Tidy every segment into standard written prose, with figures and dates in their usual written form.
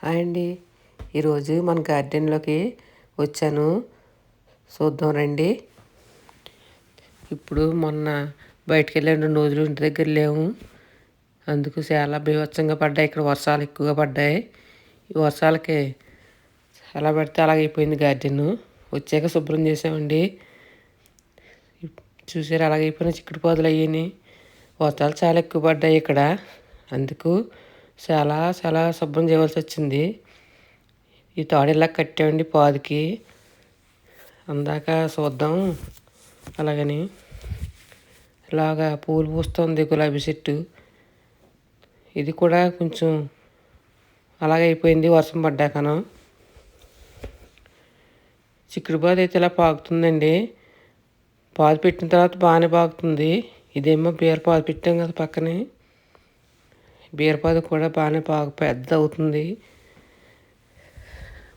Hi అండి. ఈరోజు మన గార్డెన్లోకి వచ్చాను. చూద్దాం రండి. ఇప్పుడు మొన్న బయటికి వెళ్ళాను, 2 రోజులు ఇంటి దగ్గర లేవు. అందుకు చాలా బీభత్సంగా పడ్డాయి. ఇక్కడ వర్షాలు ఎక్కువగా పడ్డాయి. ఈ వర్షాలకి ఎలా పడితే అలాగైపోయింది గార్డెన్. వచ్చాక శుభ్రం చేసామండి. చూసారు అలాగైపోయిన చిక్కుడు పాదులు అయ్యాయి. వర్షాలు చాలా ఎక్కువ పడ్డాయి ఇక్కడ. అందుకు చాలా చాలా శుభ్రం చేయవలసి వచ్చింది. ఈ తాడు ఇలా కట్టామండి పాదుకి. అందాక చూద్దాం అలాగని. ఇలాగా పూలు పూస్తుంది గులాబీ చెట్టు. ఇది కూడా కొంచెం అలాగైపోయింది వర్షం పడ్డాకను. చిక్కుడు పాదు అయితే ఇలా పాకుతుందండి. పాదు పెట్టిన తర్వాత బాగానే పాకుతుంది. ఇదేమో బీరపాదు పెట్టాం కదా పక్కనే. బీరపాదు కూడా బాగానే పెద్ద అవుతుంది.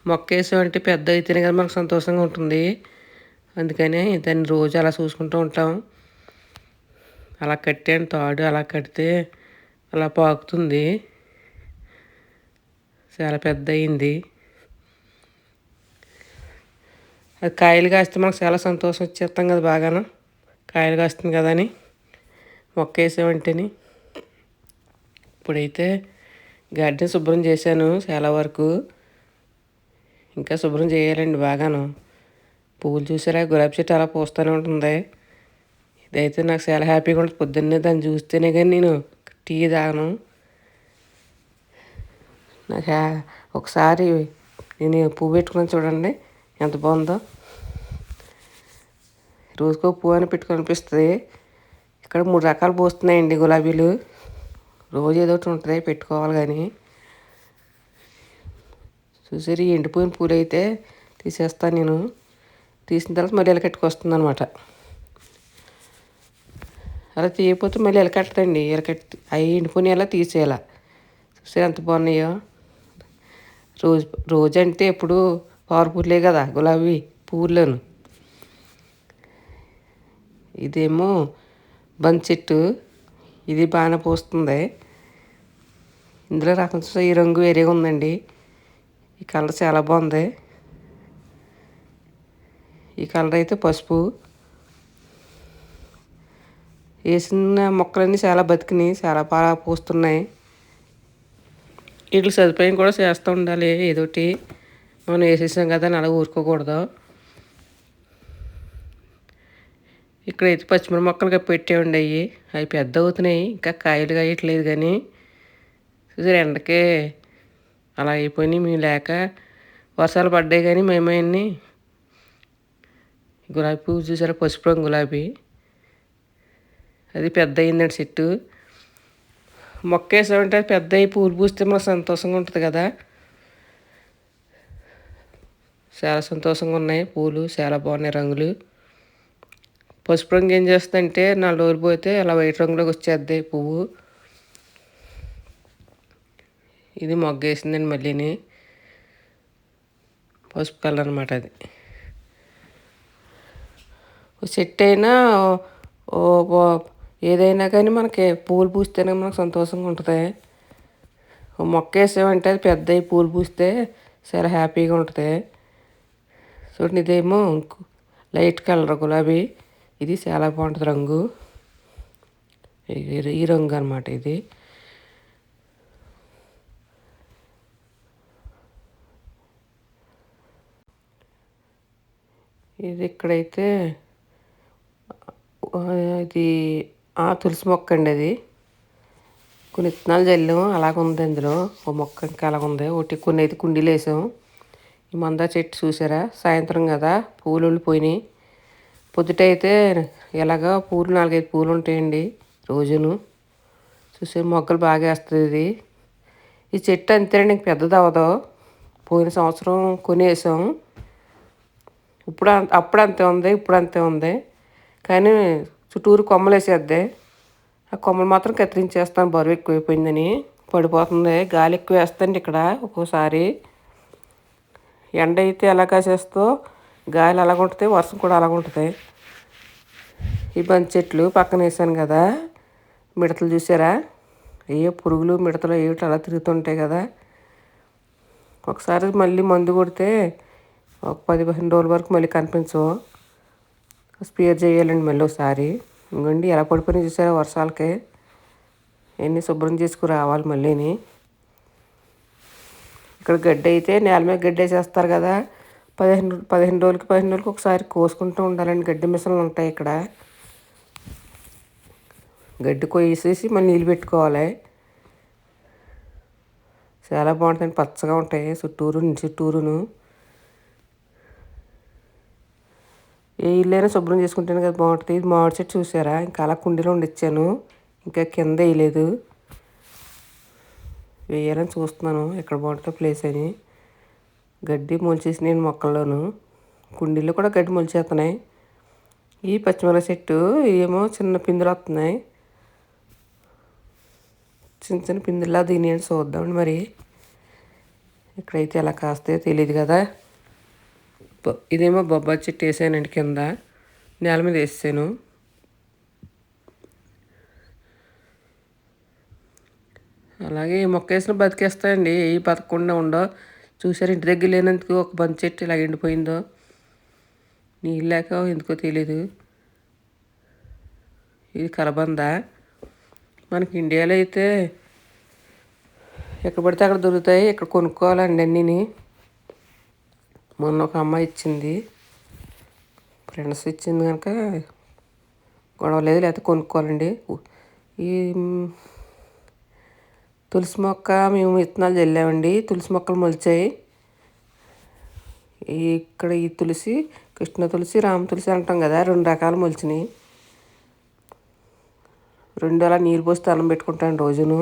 మొక్క వేసామంటే పెద్ద అయితేనే కదా మనకు సంతోషంగా ఉంటుంది. అందుకని దాన్ని రోజు అలా చూసుకుంటూ ఉంటాం. అలా కట్టాను తాడు, అలా కడితే అలా పాకుతుంది. చాలా పెద్ద అయింది. అది కాయలు కాస్తే మనకు చాలా సంతోషం వచ్చేస్తాం కదా, బాగాను కాయలు కాస్తుంది కదా అని మొక్క వేసామంటేని. ఇప్పుడైతే గార్డెన్ శుభ్రం చేశాను చాలా వరకు. ఇంకా శుభ్రం చేయాలండి బాగాను. పువ్వులు చూసారా, గులాబీ చెట్టు అలా పూస్తూనే ఉంటుంది. ఇదైతే నాకు చాలా హ్యాపీగా ఉంటుంది. పొద్దున్నే దాన్ని చూస్తేనే కానీ నేను టీ తాగను. నాకు ఒకసారి నేను పువ్వు పెట్టుకుని చూడండి ఎంత బాగుందో. రోజుకో పువ్వు అని పెట్టుకొని అనిపిస్తుంది. ఇక్కడ 3 రకాలు పూస్తున్నాయండి గులాబీలు. రోజు ఏదో ఒకటి ఉంటుంది పెట్టుకోవాలి కానీ. చూసారు, ఈ ఎండిపోయిన పూలు అయితే తీసేస్తాను నేను. తీసిన తర్వాత మళ్ళీ ఎలకట్టుకొస్తుంది అనమాట. అలా తీయకపోతే మళ్ళీ ఎలకట్టదండి. అవి ఎండిపోయిన ఎలా తీసేయాల. చూసారు ఎంత బాగున్నాయో. రోజు అంటే ఎప్పుడు పారు పూలే కదా గులాబీ పువ్వుల్లోను. ఇదేమో బంతి చెట్టు. ఇది బాగానే పూస్తుంది. ఇందులో రకం ఈ రంగు వేరేగా ఉందండి. ఈ కలర్ చాలా బాగుంది. ఈ కలర్ అయితే పసుపు. వేసిన మొక్కలన్నీ చాలా బతికినాయి, చాలా బాగా పూస్తున్నాయి. వీటికి సదుపాయం కూడా చేస్తూ ఉండాలి ఏదోటి. మనం వేసేసాం కదా అని అలా ఊరుకోకూడదు. ఇక్కడైతే పచ్చిమిరప మొక్కలుగా పెట్టేవండి. అవి పెద్ద అవుతున్నాయి, ఇంకా కాయలు కాయట్లేదు కానీ. చూసారు ఎండకే అలా అయిపోయినాయి. మేము లేక వర్షాలు పడ్డాయి కానీ మేమన్నీ. గులాబీ పువ్వు చూసారా, పసుపు రంగు గులాబీ. అది పెద్ద అయిందండి చెట్టు. మొక్క వేసామంటే పెద్ద అయ్యి పూలు పూస్తే మనకు సంతోషంగా ఉంటుంది కదా. చాలా సంతోషంగా ఉన్నాయి పూలు, చాలా బాగున్నాయి రంగులు. పసుపు రంగు ఏం చేస్తుందంటే 4 రోజులు పోతే అలా వైట్ రంగులోకి వచ్చేద్ది పువ్వు. ఇది మొగ్గ వేసిందండి మళ్ళీని. పసుపు కలర్ అనమాట అది. చెట్టు అయినా ఏదైనా కానీ మనకి పూలు పూస్తేనే మనకు సంతోషంగా ఉంటుంది. మొక్క వేసామంటే అది పెద్ద పూలు పూస్తే చాలా హ్యాపీగా ఉంటుంది. చూడండి, ఇదేమో లైట్ కలర్ గులాబీ. ఇది చాలా బాగుంటుంది రంగు. ఈ రంగు అనమాట ఇది. ఇది ఇక్కడైతే ఇది తులసి మొక్క అండి. అది కొన్ని విత్తనాలు చల్లాము, అలాగ ఉంది అందులో. ఓ మొక్క ఇంకా అలాగ ఉంది. కొన్ని అయితే కుండీలు వేసాం. ఈ మందార చెట్టు చూసారా, సాయంత్రం కదా పూలు ఉండిపోయినాయి. పొద్దుటైతే ఎలాగా పూలు 4-5 పూలు ఉంటాయండి రోజును. చూసే మొగ్గలు బాగా వేస్తుంది ఇది. ఈ చెట్టు అంతేనండి, ఇంక పెద్దది అవ్వదు. పోయిన సంవత్సరం కొనేసాం. అప్పుడు అంతే ఉంది, ఇప్పుడు అంతే ఉంది. కానీ చుట్టూరు కొమ్మలు వేసేద్ది. ఆ కొమ్మలు మాత్రం కత్తిరించేస్తాను, బరువు ఎక్కువైపోయిందని. పడిపోతుంది, గాలి ఎక్కువ వేస్తుంది ఇక్కడ ఒక్కోసారి. ఎండ అయితే ఎలా కాసేస్తో గాలి అలాగ ఉంటుంది, వర్షం కూడా అలాగ ఉంటుంది. ఈ బంతి చెట్లు పక్కన వేసాను కదా. మిడతలు చూసారా, పురుగులు మిడతలు ఏమిటి అలా తిరుగుతుంటాయి కదా. ఒకసారి మళ్ళీ మందు కొడితే ఒక 10-15 రోజుల వరకు మళ్ళీ కనిపించవు. స్పేర్ చేయాలండి మళ్ళీ ఒకసారి. ఇంకోండి ఎలా పడిపోయినా చూసారా వర్షాలకి. ఎన్ని శుభ్రం చేసుకుని రావాలి మళ్ళీని. ఇక్కడ గడ్డి అయితే నేల మీద గడ్డి వేసేస్తారు కదా, 15 రోజులకి ఒకసారి కోసుకుంటూ ఉండాలండి. గడ్డి మిషన్లు ఉంటాయి ఇక్కడ. గడ్డి కొయ్యేసేసి మళ్ళీ నీళ్ళు పెట్టుకోవాలి. చాలా బాగుంటాయి, పచ్చగా ఉంటాయి చుట్టూరును. ఏ ఇల్లైనా శుభ్రం చేసుకుంటేనే కదా బాగుంటుంది. ఇది మామిడి చెట్టు చూసారా, ఇంకా అలా కుండీలో ఉండిచ్చాను, ఇంకా కింద వేయలేదు. వేయాలని చూస్తున్నాను ఎక్కడ బాగుంటుందో ప్లేస్ అని. గడ్డి మొలిచేసి నేను మొక్కల్లోను, కుండీల్లో కూడా గడ్డి మొలిచేస్తున్నాయి. ఈ పచ్చిమిరప చెట్టు ఏమో చిన్న పిందులు వస్తున్నాయి. చిన్న చిన్న పిందుల్లా దీని చూద్దామండి మరి. ఇక్కడైతే ఎలా కాస్తాయో తెలియదు కదా. ఇదేమో బొబ్బాయి చెట్టు వేసానండి, కింద నేల మీద వేసాను. అలాగే ఈ మొక్క వేసిన బతికేస్తాయండి, ఏ బతకకుండా ఉండో. చూసారు ఇంటి దగ్గర లేనందుకు ఒక బంతి చెట్టు ఇలా ఎండిపోయిందో, నీళ్ళు లేక ఎందుకో తెలీదు. ఇది కలబంద. మనకి ఇండియాలో అయితే ఎక్కడ పడితే అక్కడ దొరుకుతాయి, ఇక్కడ కొనుక్కోవాలండి అన్నీని. మొన్న ఒక అమ్మాయి ఇచ్చింది, ఫ్రెండ్స్ ఇచ్చింది కనుక గొడవ లేదు, లేకపోతే కొనుక్కోవాలండి. ఈ తులసి మొక్క మేము విత్తనాలు చల్లామండి, తులసి మొక్కలు మొలిచాయి. ఇక్కడ ఈ తులసి కృష్ణ తులసి, రామ తులసి అంటాం కదా, 2 రకాలు మొలిచినాయి. 2 అలా నీరు పోసి దండం పెట్టుకుంటాను రోజును.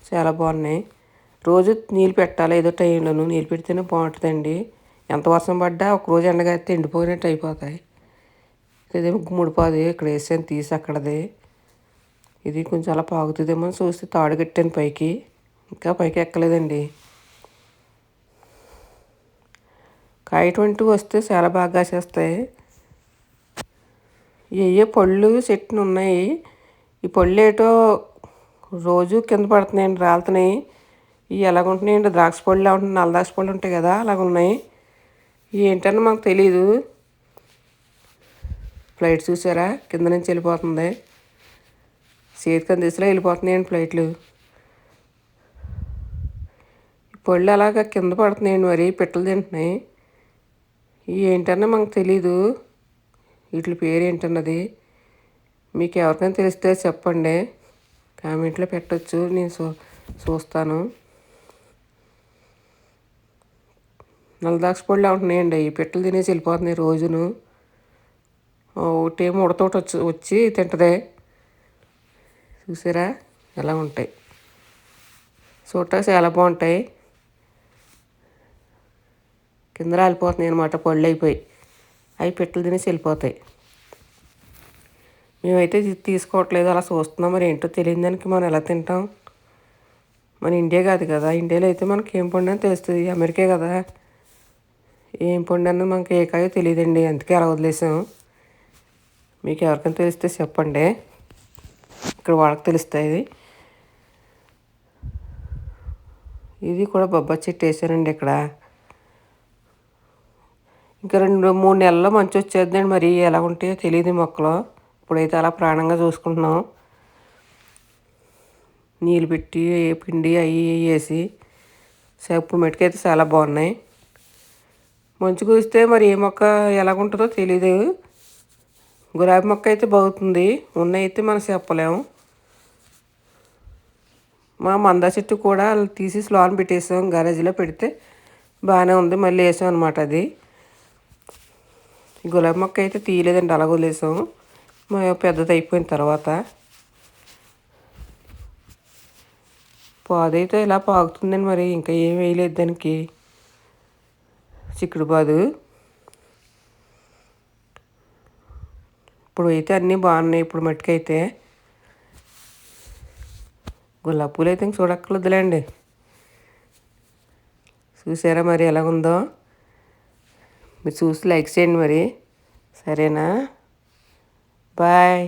చాలా బాగున్నాయి. రోజు నీళ్ళు పెట్టాలి, ఏదో టైంలోను నీళ్ళు పెడితేనే బాగుంటుందండి. ఎంత వర్షం పడ్డా ఒకరోజు ఎండగాస్తే ఎండిపోయినట్టు అయిపోతాయి. ఇదేమో గుమ్మడిపాదు, ఇక్కడ వేసాను తీసి అక్కడది. ఇది కొంచెం అలా పాగుతుందేమో చూస్తే తాడు కట్టాను పైకి, ఇంకా పైకి ఎక్కలేదండి. కాయటువంటి వస్తే చాలా బాగా కాసేస్తాయి. ఏ పళ్ళు చెట్టును ఉన్నాయి. ఈ పళ్ళు ఏటో రోజు కింద పడుతున్నాయండి, రాలుతున్నాయి. ఇవి ఎలాగుంటున్నాయండి, ద్రాక్ష పళ్ళు ఉంటున్నాయి, నల్ల ద్రాక్ష పళ్ళు ఉంటాయి కదా, అలాగ ఉన్నాయి. ఏంటని మాకు తెలీదు. ఫ్లైట్ చూసారా కింద నుంచి వెళ్ళిపోతుంది, చేతికి అందిసలో వెళ్ళిపోతున్నాయండి ఫ్లైట్లు. పళ్ళు అలాగా కింద పడుతున్నాయండి, మరి పిట్టలు తింటున్నాయి. ఇవి ఏంటన్నా మాకు తెలీదు, వీటి పేరు ఏంటన్నది. మీకు ఎవరికైనా తెలిస్తే చెప్పండి, కామెంట్లో పెట్టచ్చు, నేను చూస్తాను. నల్ల ద్రాక్ష పళ్ళు ఉంటున్నాయండి, ఈ పిట్టలు తినేసి వెళ్ళిపోతున్నాయి రోజును. ఒకటేమో ఉడతోటి వచ్చి తింటదే. చూసారా ఎలా ఉంటాయి, చూడటానికి చాలా బాగుంటాయి. కింద రాలిపోతున్నాయి అనమాట, పళ్ళు అయిపోయి అవి పిట్టలు తినేసి వెళ్ళిపోతాయి. మేమైతే తీసుకోవట్లేదు, అలా చూస్తున్నాం. మరి ఏంటో తెలియని దానికి మనం ఎలా తింటాం. మన ఇండియా కాదు కదా, ఇండియాలో అయితే మనకి ఏం పండు అని తెలుస్తుంది. అమెరికా కదా, ఏం పండు అన్నది మనకి ఏ కాయో తెలియదండి, అందుకే అలా వదిలేసాం. మీకు ఎవరికైనా తెలిస్తే చెప్పండి, ఇక్కడ వాళ్ళకి తెలుస్తాయి. ఇది కూడా బొబ్బాయి చెట్టు వేసానండి ఇక్కడ. ఇంకా 2-3 నెలల్లో మంచి వచ్చేద్దండి, మరి ఎలా ఉంటాయో తెలియదు మొక్కలు. ఇప్పుడైతే అలా ప్రాణంగా చూసుకుంటున్నాం, నీళ్ళు పెట్టి పిండి అవి వేసి. ఇప్పుడు మట్టుకైతే చాలా బాగున్నాయి. మంచు కురిస్తే మరి ఏ మొక్క ఎలాగుంటుందో తెలీదు. గులాబీ మొక్క అయితే బాగుతుంది, ఉన్నైతే మనం చెప్పలేము. మా మందా చెట్టు కూడా తీసి లోన పెట్టేసాం, గ్యారేజ్లో పెడితే బాగానే ఉంది, మళ్ళీ వేసాం అనమాట. అది గులాబీ మొక్క అయితే తీయలేదండి, అలా వదిలేసాం పెద్దది అయిపోయిన తర్వాత. పాదైతే ఇలా పాగుతుందండి, మరి ఇంకా ఏం వేయలేదు దానికి. చిక్కుడు పాదు ఇప్పుడు అయితే అన్నీ బాగున్నాయి. ఇప్పుడు మట్టుకైతే గులాబీ పూలు అయితే ఇంక చూడక్కర్లేదులేండి. చూసారా మరి ఎలాగుందో. మీరు చూసి లైక్ చేయండి మరి, సరేనా? బాయ్.